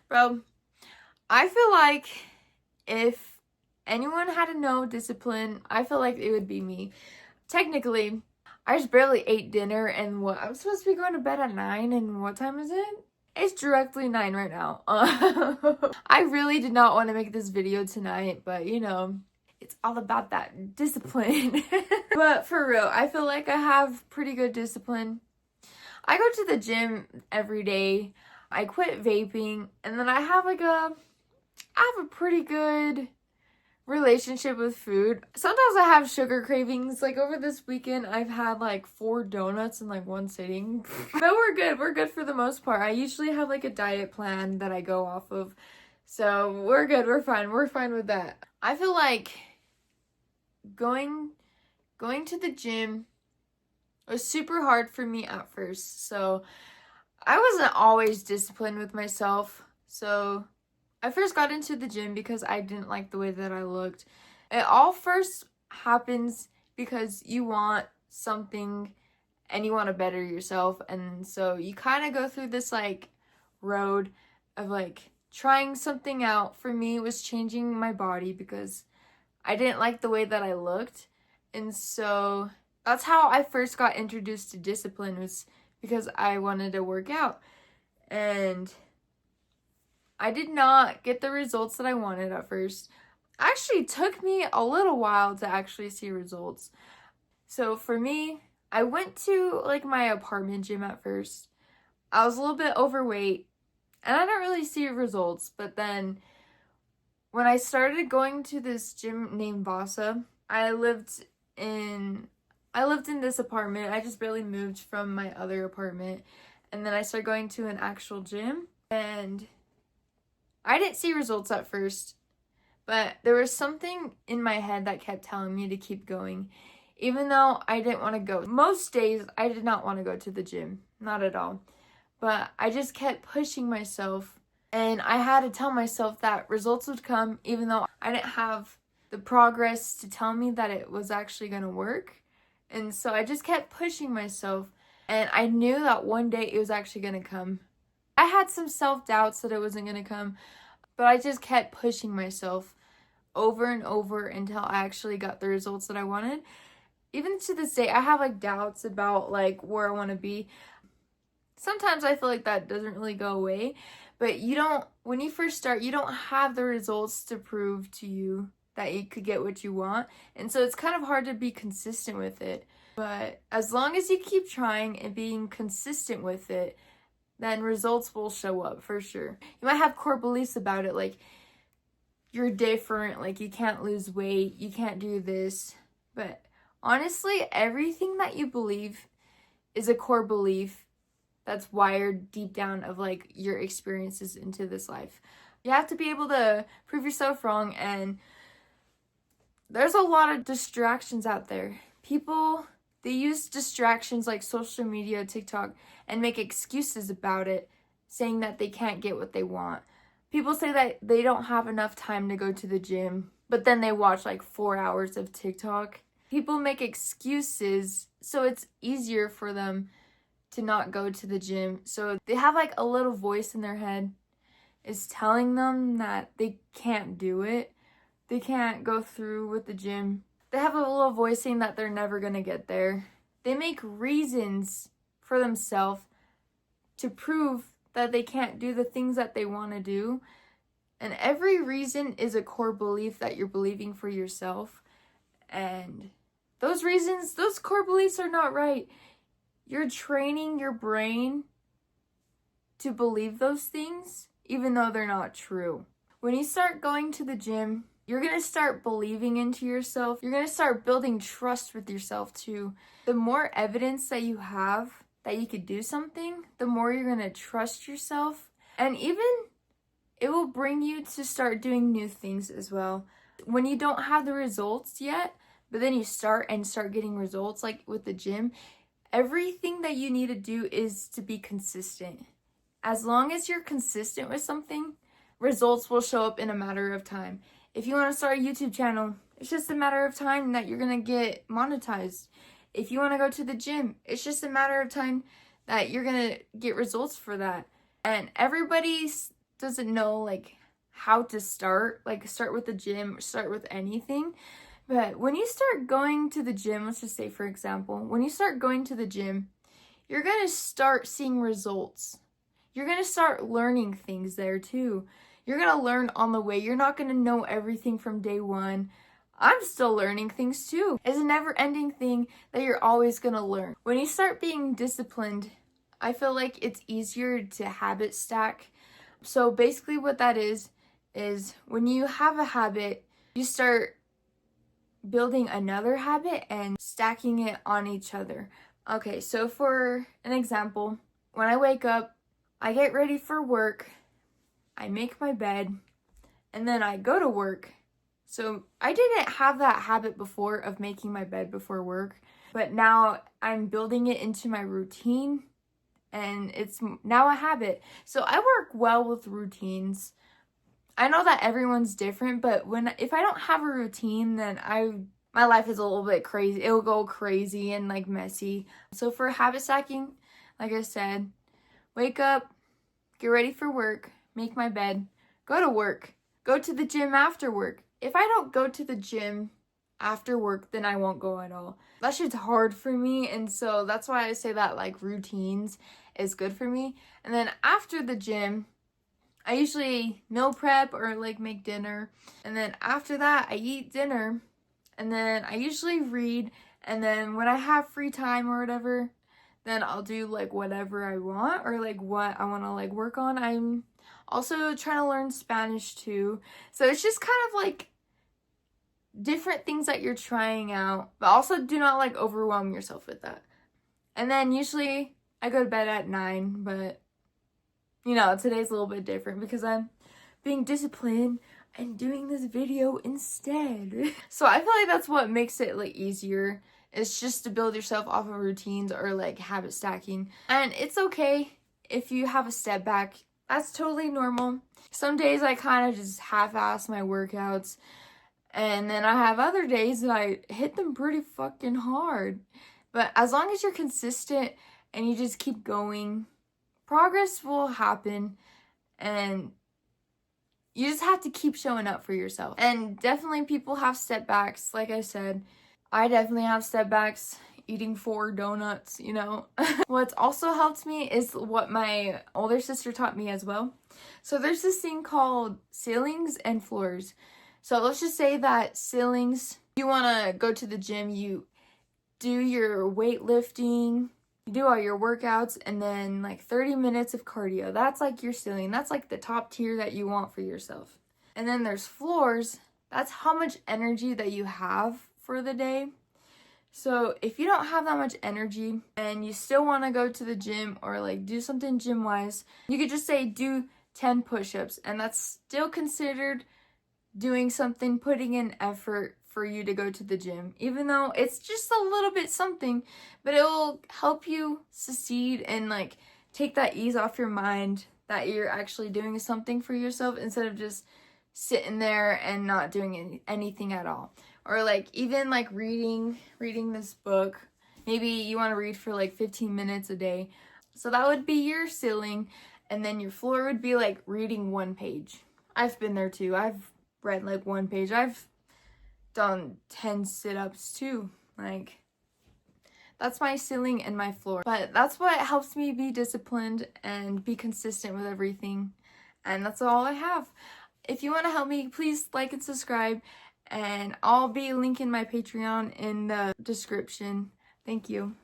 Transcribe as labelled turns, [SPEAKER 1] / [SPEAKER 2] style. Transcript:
[SPEAKER 1] Bro, I feel like if anyone had to know discipline, I feel like it would be me. Technically, I just barely ate dinner and I'm supposed to be going to bed at 9 and what time is it? It's directly 9 right now. I really did not want to make this video tonight, but it's all about that discipline. But for real, I feel like I have pretty good discipline. I go to the gym every day. I quit vaping, and then I have a pretty good relationship with food. Sometimes I have sugar cravings. Like over this weekend, I've had like 4 donuts in like one sitting. But we're good. We're good for the most part. I usually have like a diet plan that I go off of. So we're good. We're fine. We're fine with that. I feel like going to the gym was super hard for me at first. So I wasn't always disciplined with myself. So I first got into the gym because I didn't like the way that I looked. It all first happens because you want something and you want to better yourself. And so you kind of go through this like road of like trying something out. For me, it was changing my body because I didn't like the way that I looked. And so that's how I first got introduced to discipline, was because I wanted to work out. And I did not get the results that I wanted at first. Actually, took me a little while to actually see results. So for me, I went to like my apartment gym at first. I was a little bit overweight and I didn't really see results. But then when I started going to this gym named Vasa, I lived in this apartment. I just barely moved from my other apartment. And then I started going to an actual gym. And I didn't see results at first. But there was something in my head that kept telling me to keep going. Even though I didn't want to go. Most days, I did not want to go to the gym. Not at all. But I just kept pushing myself. And I had to tell myself that results would come even though I didn't have the progress to tell me that it was actually going to work. And so I just kept pushing myself. And I knew that one day it was actually going to come. I had some self-doubts that it wasn't going to come. But I just kept pushing myself over and over until I actually got the results that I wanted. Even to this day, I have like doubts about like where I want to be. Sometimes I feel like that doesn't really go away. But when you first start, you don't have the results to prove to you that you could get what you want. And so it's kind of hard to be consistent with it. But as long as you keep trying and being consistent with it, then results will show up for sure. You might have core beliefs about it, like you're different, like you can't lose weight, you can't do this. But honestly, everything that you believe is a core belief that's wired deep down of like your experiences into this life. You have to be able to prove yourself wrong, and there's a lot of distractions out there. People, they use distractions like social media, TikTok, and make excuses about it, saying that they can't get what they want. People say that they don't have enough time to go to the gym, but then they watch like 4 hours of TikTok. People make excuses, so it's easier for them to not go to the gym. So they have like a little voice in their head is telling them that they can't do it. They can't go through with the gym. They have a little voice saying that they're never gonna get there. They make reasons for themselves to prove that they can't do the things that they want to do. And every reason is a core belief that you're believing for yourself. And those reasons, those core beliefs are not right. You're training your brain to believe those things, even though they're not true. When you start going to the gym, you're going to start believing into yourself. You're going to start building trust with yourself too. The more evidence that you have that you could do something, the more you're going to trust yourself. And even it will bring you to start doing new things as well. When you don't have the results yet, but then you start getting results, like with the gym, everything that you need to do is to be consistent. As long as you're consistent with something, results will show up in a matter of time. If you want to start a YouTube channel, it's just a matter of time that you're going to get monetized. If you want to go to the gym, it's just a matter of time that you're going to get results for that. And everybody doesn't know like how to start, like start with the gym or start with anything. But when you start going to the gym, let's just say for example, when you start going to the gym, you're going to start seeing results. You're going to start learning things there too. You're going to learn on the way. You're not going to know everything from day one. I'm still learning things too. It's a never-ending thing that you're always going to learn. When you start being disciplined, I feel like it's easier to habit stack. So basically what that is when you have a habit, you start building another habit and stacking it on each other. Okay, so for an example, when I wake up, I get ready for work, I make my bed, and then I go to work. So I didn't have that habit before of making my bed before work, but now I'm building it into my routine and it's now a habit. So I work well with routines. I know that everyone's different, but if I don't have a routine, then my life is a little bit crazy. It will go crazy and like messy. So for habit stacking, like I said, wake up, get ready for work, make my bed, go to work, go to the gym after work. If I don't go to the gym after work, then I won't go at all. That shit's hard for me, and so that's why I say that like routines is good for me. And then after the gym, I usually meal prep or like make dinner, and then after that I eat dinner, and then I usually read, and then when I have free time or whatever, then I'll do like whatever I want or like what I want to like work on. I'm also trying to learn Spanish too, so it's just kind of like different things that you're trying out, but also do not like overwhelm yourself with that. And then usually I go to bed at 9, but you know, today's a little bit different because I'm being disciplined and doing this video instead. So I feel like that's what makes it like easier. It's just to build yourself off of routines or like habit stacking. And it's okay if you have a step back. That's totally normal. Some days I kind of just half-ass my workouts. And then I have other days that I hit them pretty fucking hard. But as long as you're consistent and you just keep going, progress will happen, and you just have to keep showing up for yourself. And definitely people have setbacks. Like I said, I definitely have setbacks eating 4 donuts, you know. What's also helped me is what my older sister taught me as well. So there's this thing called ceilings and floors. So let's just say that ceilings, you want to go to the gym, you do your weightlifting, you do all your workouts, and then like 30 minutes of cardio. That's like your ceiling. That's like the top tier that you want for yourself. And then there's floors. That's how much energy that you have for the day. So if you don't have that much energy and you still want to go to the gym or like do something gym wise, you could just say do 10 push-ups, and that's still considered doing something, putting in effort for you to go to the gym, even though it's just a little bit something, but it will help you succeed and like take that ease off your mind that you're actually doing something for yourself instead of just sitting there and not doing anything at all. Or like even like reading this book. Maybe you want to read for like 15 minutes a day. So that would be your ceiling, and then your floor would be like reading 1 page. I've been there too. I've read like 1 page. I've done 10 sit-ups too. Like, that's my ceiling and my floor. But that's what helps me be disciplined and be consistent with everything. And that's all I have. If you want to help me, please like and subscribe. And I'll be linking my Patreon in the description. Thank you.